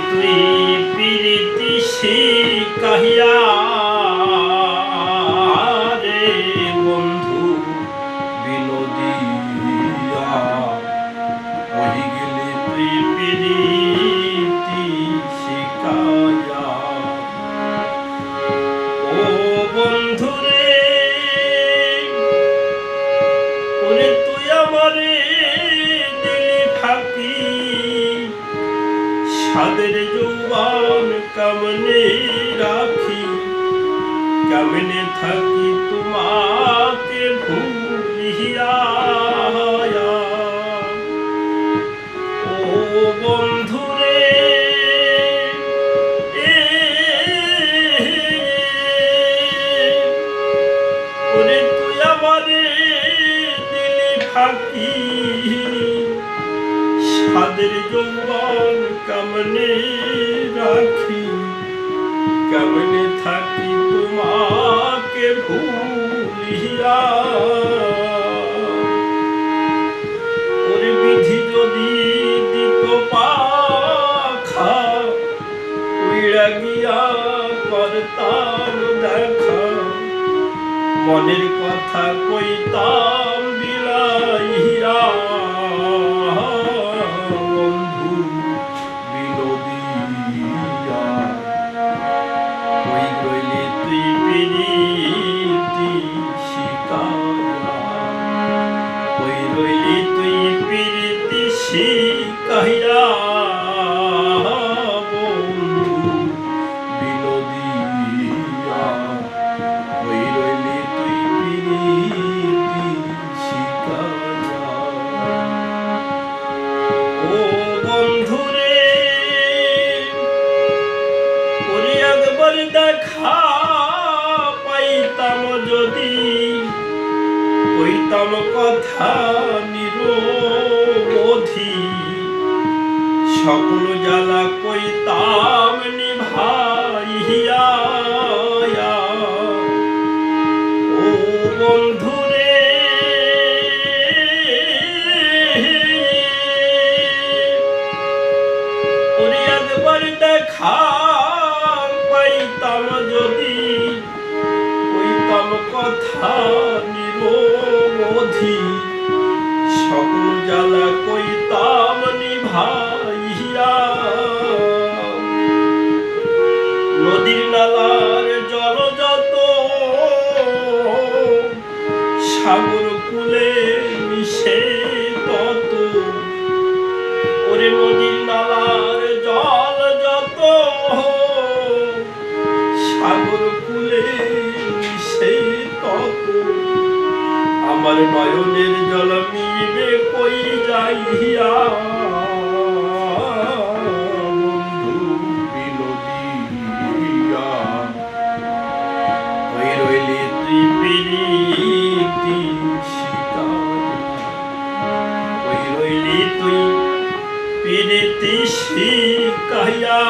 তুই প্রীতি শিখাইয়া রে বন্ধু বিনোদিয়া কহি গেলি তুই প্রীতি শিখাইয়া ও বন্ধু রে ওরে তুই আমারে দিলি ফাঁকি সাদের যৌবন কেমনে রাখি কেমনে থাকি তোমাকে ভুলিয়া ও বন্ধু রে ওরে তুই আমারে দিলি ফাঁকি সাদের যৌবন কেমনে রাখি কেমনে থাকি তোমাকে ভুলিয়া ওরে বিধি যদি দিত পাখা উইড়া গিয়া করতাম দেখা মনের কথা কইতাম বিলাইয়া বন্ধু বিনোদিয়া কই রইলি তুই প্রীতি শিখাইয়া কই রইলি তুই প্রীতি শিখাইয়া বন্ধু বিনোদিয়া কই রইলি তুই প্রীতি শিখাইয়া ও বন্ধু রে ওরে একবার দেখা পাইতাম যদি কইতাম কথা নিরবধি সকল জ্বালা কইতাম নিভাইয়া ও বন্ধু রে ওরে একবার দেখা পাইতাম যদি কইতাম কথা নিরবধি সকল জ্বালা কইতাম নিভাইয়া নদীর নালার জল যত সাগর কুলে মিশে তত ওরে নদীর নালার জল যত সাগর কুলে মিশে তত আমার নয়নের জল মিবে কই যাইয়া বন্ধু বিনোদিয়া কই রইলি তুই প্রীতি শিখাইয়া কই রইলি তুই প্রীতি শিখাইয়া